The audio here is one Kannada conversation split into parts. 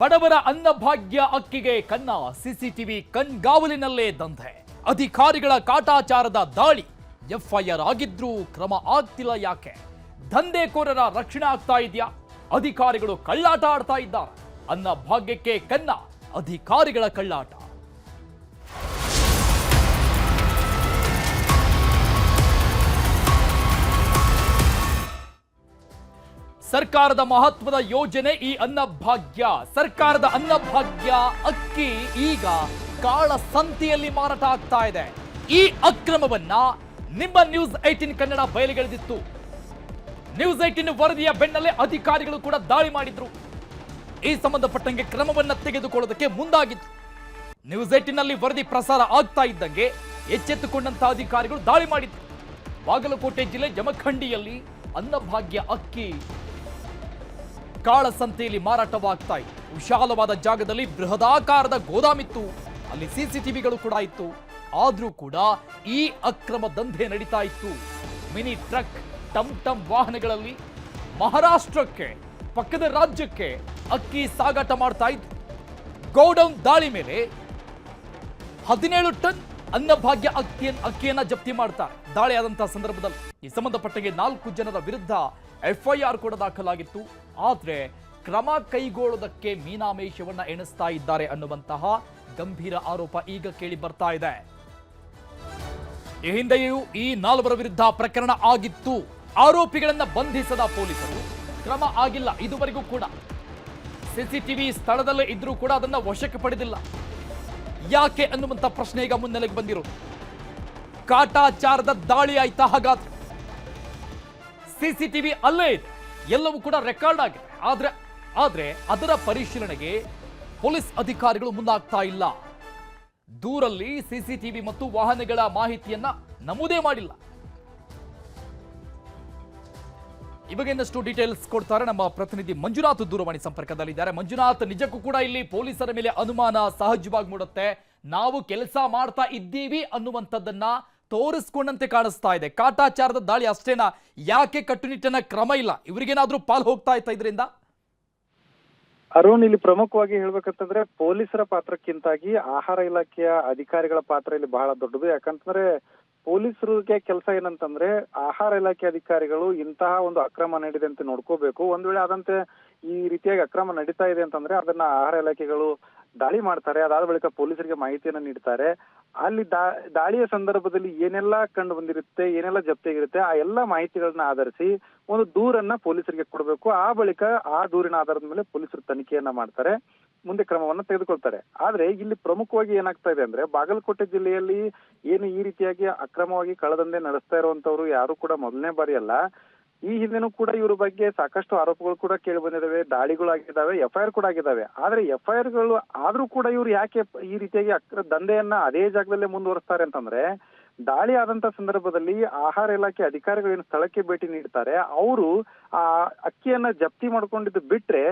ಬಡವರ ಅನ್ನಭಾಗ್ಯ ಅಕ್ಕಿಗೆ ಕನ್ನ ಸಿಸಿಟಿವಿ ಕಣ್ಗಾವಲಿನಲ್ಲೇ ದಂಧೆ. ಅಧಿಕಾರಿಗಳ ಕಾಟಾಚಾರದ ದಾಳಿ. ಎಫ್ಐಆರ್ ಆಗಿದ್ರೂ ಕ್ರಮ ಆಗ್ತಿಲ್ಲ ಯಾಕೆ? ದಂಧೆಕೋರರ ರಕ್ಷಣೆ ಆಗ್ತಾ ಇದೆಯಾ? ಅಧಿಕಾರಿಗಳು ಕಳ್ಳಾಟ ಆಡ್ತಾ ಇದ್ದಾರೆ. ಅನ್ನಭಾಗ್ಯಕ್ಕೆ ಕನ್ನ ಅಧಿಕಾರಿಗಳ ಕಳ್ಳಾಟ. ಸರ್ಕಾರದ ಮಹತ್ವದ ಯೋಜನೆ ಈ ಅನ್ನಭಾಗ್ಯ. ಸರ್ಕಾರದ ಅನ್ನಭಾಗ್ಯ ಅಕ್ಕಿ ಈಗ ಕಾಳ ಸಂತೆಯಲ್ಲಿ ಮಾರಾಟ ಆಗ್ತಾ ಇದೆ. ಈ ಅಕ್ರಮವನ್ನ ನಿಮ್ಮ ನ್ಯೂಸ್ 18 ಕನ್ನಡ ಬಯಲಿಗೆಳೆದಿತ್ತು. ನ್ಯೂಸ್ 18 ವರದಿಯ ಬೆನ್ನಲ್ಲೇ ಅಧಿಕಾರಿಗಳು ಕೂಡ ದಾಳಿ ಮಾಡಿದ್ರು. ಈ ಸಂಬಂಧಪಟ್ಟಂಗೆ ಕ್ರಮವನ್ನ ತೆಗೆದುಕೊಳ್ಳೋದಕ್ಕೆ ಮುಂದಾಗಿತ್ತು. ನ್ಯೂಸ್ 18 ನಲ್ಲಿ ವರದಿ ಪ್ರಸಾರ ಆಗ್ತಾ ಇದ್ದಂಗೆ ಎಚ್ಚೆತ್ತುಕೊಂಡಂತ ಅಧಿಕಾರಿಗಳು ದಾಳಿ ಮಾಡಿದ್ರು. ಬಾಗಲಕೋಟೆ ಜಿಲ್ಲೆ ಜಮಖಂಡಿಯಲ್ಲಿ ಅನ್ನಭಾಗ್ಯ ಅಕ್ಕಿ ಕಾಳಸಂತೆಯಲ್ಲಿ ಮಾರಾಟವಾಗ್ತಾ ಇತ್ತು. ವಿಶಾಲವಾದ ಜಾಗದಲ್ಲಿ ಬೃಹದಾಕಾರದ ಗೋದಾಮಿತ್ತು. ಅಲ್ಲಿ ಸಿಸಿಟಿವಿಗಳು ಕೂಡ ಇತ್ತು. ಆದ್ರೂ ಕೂಡ ಈ ಅಕ್ರಮ ದಂಧೆ ನಡೀತಾ ಇತ್ತು. ಮಿನಿ ಟ್ರಕ್, ಟಮ್ ಟಮ್ ವಾಹನಗಳಲ್ಲಿ ಮಹಾರಾಷ್ಟ್ರಕ್ಕೆ, ಪಕ್ಕದ ರಾಜ್ಯಕ್ಕೆ ಅಕ್ಕಿ ಸಾಗಾಟ ಮಾಡ್ತಾ ಇತ್ತು. ಗೋಡೌನ್ ದಾಳಿ ಮೇಲೆ 17 ಟನ್ ಅನ್ನಭಾಗ್ಯ ಅಕ್ಕಿಯನ್ನ ಜಪ್ತಿ ಮಾಡ್ತಾರೆ. ದಾಳಿ ಆದಂತಹ ಸಂದರ್ಭದಲ್ಲಿ ಈ ಸಂಬಂಧಪಟ್ಟಂಗೆ 4 ಜನರ ವಿರುದ್ಧ ಎಫ್ಐಆರ್ ಕೂಡ ದಾಖಲಾಗಿತ್ತು. ಆದ್ರೆ ಕ್ರಮ ಕೈಗೊಳ್ಳೋದಕ್ಕೆ ಮೀನಾಮೇಷವನ್ನ ಎಣಿಸ್ತಾ ಇದ್ದಾರೆ ಅನ್ನುವಂತಹ ಗಂಭೀರ ಆರೋಪ ಈಗ ಕೇಳಿ ಬರ್ತಾ ಇದೆ. ಈ ಹಿಂದೆಯೂ ಈ 4 ವಿರುದ್ಧ ಪ್ರಕರಣ ಆಗಿತ್ತು. ಆರೋಪಿಗಳನ್ನ ಬಂಧಿಸದ ಪೊಲೀಸರು ಕ್ರಮ ಆಗಿಲ್ಲ. ಇದುವರೆಗೂ ಕೂಡ ಸಿಸಿಟಿವಿ ಸ್ಥಳದಲ್ಲೇ ಇದ್ರೂ ಕೂಡ ಅದನ್ನ ವಶಕ್ಕೆ ಪಡೆದಿಲ್ಲ. ಯಾಕೆ ಅನ್ನುವಂತ ಪ್ರಶ್ನೆ ಈಗ ಮುನ್ನೆಲೆಗೆ ಬಂದಿರೋದು. ಕಾಟಾಚಾರದ ದಾಳಿ ಆಯ್ತಾ? ಹಾಗಾದ್ರೆ ಸಿಸಿಟಿವಿ ಅಲ್ಲೇ ಇದೆ, ಎಲ್ಲವೂ ಕೂಡ ರೆಕಾರ್ಡ್ ಆಗಿದೆ. ಆದ್ರೆ ಅದರ ಪರಿಶೀಲನೆಗೆ ಪೊಲೀಸ್ ಅಧಿಕಾರಿಗಳು ಮುಂದಾಗ್ತಾ ಇಲ್ಲ. ದೂರಲ್ಲಿ ಸಿಸಿಟಿವಿ ಮತ್ತು ವಾಹನಗಳ ಮಾಹಿತಿಯನ್ನ ನಮೂದೇ ಮಾಡಿಲ್ಲ. ಇವಾಗ ಇನ್ನಷ್ಟು ಡೀಟೇಲ್ಸ್ ಕೊಡ್ತಾರೆ ನಮ್ಮ ಪ್ರತಿನಿಧಿ ಮಂಜುನಾಥ್ ದೂರವಾಣಿ ಸಂಪರ್ಕದಲ್ಲಿದ್ದಾರೆ. ಮಂಜುನಾಥ್, ನಿಜಕ್ಕೂ ಕೂಡ ಇಲ್ಲಿ ಪೊಲೀಸರ ಮೇಲೆ ಅನುಮಾನ ಸಹಜವಾಗಿ ಮೂಡುತ್ತೆ. ನಾವು ಕೆಲಸ ಮಾಡ್ತಾ ಇದ್ದೀವಿ ಅನ್ನುವಂಥದ್ದನ್ನ ತೋರಿಸ್ಕೊಂಡಂತೆ ಕಾಣಿಸ್ತಾ ಇದೆ. ಕಾಟಾಚಾರದ ದಾಳಿ ಅಷ್ಟೇನಾ? ಯಾಕೆ ಕಟ್ಟುನಿಟ್ಟಿನ ಕ್ರಮ ಇಲ್ಲ? ಇವರಿಗೇನಾದ್ರೂ ಪಾಲ್ ಹೋಗ್ತಾ ಇತ್ತ ಇದರಿಂದ? ಅರುಣ್, ಇಲ್ಲಿ ಪ್ರಮುಖವಾಗಿ ಹೇಳ್ಬೇಕಂತಂದ್ರೆ ಪೊಲೀಸರ ಪಾತ್ರಕ್ಕಿಂತಾಗಿ ಆಹಾರ ಇಲಾಖೆಯ ಅಧಿಕಾರಿಗಳ ಪಾತ್ರ ಇಲ್ಲಿ ಬಹಳ ದೊಡ್ಡದು. ಯಾಕಂತಂದ್ರೆ ಪೊಲೀಸರಿಗೆ ಕೆಲಸ ಏನಂತಂದ್ರೆ ಆಹಾರ ಇಲಾಖೆ ಅಧಿಕಾರಿಗಳು ಇಂತಹ ಒಂದು ಅಕ್ರಮ ನಡೆದಿದೆ ಅಂತ ನೋಡ್ಕೋಬೇಕು. ಒಂದ್ ವೇಳೆ ಆದಂತೆ ಈ ರೀತಿಯಾಗಿ ಅಕ್ರಮ ನಡೀತಾ ಇದೆ ಅಂತಂದ್ರೆ ಅದನ್ನ ಆಹಾರ ಇಲಾಖೆಗಳು ದಾಳಿ ಮಾಡ್ತಾರೆ. ಅದಾದ ಬಳಿಕ ಪೊಲೀಸರಿಗೆ ಮಾಹಿತಿಯನ್ನ ನೀಡ್ತಾರೆ. ಅಲ್ಲಿ ದಾಳಿಯ ಸಂದರ್ಭದಲ್ಲಿ ಏನೆಲ್ಲ ಕಂಡು ಬಂದಿರುತ್ತೆ, ಏನೆಲ್ಲ ಜಪ್ತಿಯಾಗಿರುತ್ತೆ, ಆ ಎಲ್ಲಾ ಮಾಹಿತಿಗಳನ್ನ ಆಧರಿಸಿ ಒಂದು ದೂರನ್ನ ಪೊಲೀಸರಿಗೆ ಕೊಡಬೇಕು. ಆ ಬಳಿಕ ಆ ದೂರಿನ ಆಧಾರದ ಮೇಲೆ ಪೊಲೀಸರು ತನಿಖೆಯನ್ನ ಮಾಡ್ತಾರೆ, ಮುಂದೆ ಕ್ರಮವನ್ನ ತೆಗೆದುಕೊಳ್ತಾರೆ. ಆದ್ರೆ ಇಲ್ಲಿ ಪ್ರಮುಖವಾಗಿ ಏನಾಗ್ತಾ ಇದೆ ಅಂದ್ರೆ ಬಾಗಲಕೋಟೆ ಜಿಲ್ಲೆಯಲ್ಲಿ ಏನು ಈ ರೀತಿಯಾಗಿ ಅಕ್ರಮವಾಗಿ ಕಳ್ಳದಂಧೆ ನಡೆಸ್ತಾ ಇರುವಂತವ್ರು ಯಾರು ಕೂಡ ಮೊದಲನೇ ಬಾರಿ ಅಲ್ಲ. ಈ ಹಿಂದೆನೂ ಕೂಡ ಇವ್ರ ಬಗ್ಗೆ ಸಾಕಷ್ಟು ಆರೋಪಗಳು ಕೂಡ ಕೇಳಿ ಬಂದಿದ್ದಾವೆ, ದಾಳಿಗಳಾಗಿದ್ದಾವೆ, ಎಫ್ಐಆರ್ ಕೂಡ ಆಗಿದ್ದಾವೆ. ಆದ್ರೆ ಎಫ್ಐಆರ್ ಗಳು ಆದ್ರೂ ಕೂಡ ಇವ್ರು ಯಾಕೆ ಈ ರೀತಿಯಾಗಿ ದಂಧೆಯನ್ನ ಅದೇ ಜಾಗದಲ್ಲೇ ಮುಂದುವರಿಸ್ತಾರೆ ಅಂತಂದ್ರೆ, ದಾಳಿ ಆದಂತ ಸಂದರ್ಭದಲ್ಲಿ ಆಹಾರ ಇಲಾಖೆ ಅಧಿಕಾರಿಗಳು ಏನು ಸ್ಥಳಕ್ಕೆ ಭೇಟಿ ನೀಡ್ತಾರೆ, ಅವರು ಆ ಅಕ್ಕಿಯನ್ನ ಜಪ್ತಿ ಮಾಡ್ಕೊಂಡಿದ್ದು ಬಿಟ್ರೆ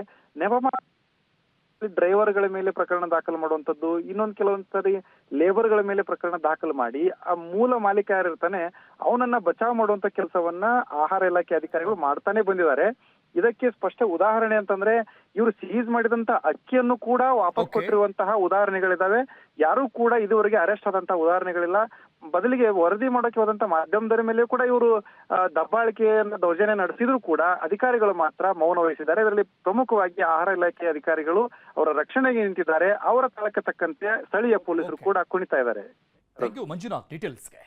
ಡ್ರೈವರ್ಗಳ ಮೇಲೆ ಪ್ರಕರಣ ದಾಖಲು ಮಾಡುವಂತದ್ದು, ಇನ್ನೊಂದು ಕೆಲವೊಂದ್ಸರಿ ಲೇಬರ್ಗಳ ಮೇಲೆ ಪ್ರಕರಣ ದಾಖಲು ಮಾಡಿ ಆ ಮೂಲ ಮಾಲೀಕ ಯಾರಿರ್ತಾನೆ ಅವನನ್ನ ಬಚಾವ್ ಮಾಡುವಂತ ಕೆಲಸವನ್ನ ಆಹಾರ ಇಲಾಖೆ ಅಧಿಕಾರಿಗಳು ಮಾಡ್ತಾನೆ ಬಂದಿದ್ದಾರೆ. ಇದಕ್ಕೆ ಸ್ಪಷ್ಟ ಉದಾಹರಣೆ ಅಂತಂದ್ರೆ ಇವರು ಸೀಸ್ ಮಾಡಿದಂತ ಅಕ್ಕಿಯನ್ನು ಕೂಡ ವಾಪಸ್ ಕೊಟ್ಟಿರುವಂತಹ ಉದಾಹರಣೆಗಳಿದಾವೆ. ಯಾರು ಕೂಡ ಇದುವರೆಗೆ ಅರೆಸ್ಟ್ ಆದಂತಹ ಉದಾಹರಣೆಗಳಿಲ್ಲ. ಬದಲಿಗೆ ವರದಿ ಮಾಡೋಕೆ ಹೋದಂತ ಮಾಧ್ಯಮದವರ ಮೇಲೆ ಕೂಡ ಇವರು ದಬ್ಬಾಳಿಕೆಯನ್ನ ದೌರ್ಜನ್ಯ ನಡೆಸಿದ್ರು ಕೂಡ ಅಧಿಕಾರಿಗಳು ಮಾತ್ರ ಮೌನ ವಹಿಸಿದ್ದಾರೆ. ಇದರಲ್ಲಿ ಪ್ರಮುಖವಾಗಿ ಆಹಾರ ಇಲಾಖೆ ಅಧಿಕಾರಿಗಳು ಅವರ ರಕ್ಷಣೆಗೆ ನಿಂತಿದ್ದಾರೆ. ಅವರ ತಾಳಕ್ಕೆ ತಕ್ಕಂತೆ ಸ್ಥಳೀಯ ಪೊಲೀಸರು ಕೂಡ ಕುಣಿತಾ ಇದ್ದಾರೆ. Thank you Manjunath ಡೀಟೇಲ್ಸ್ಗೆ.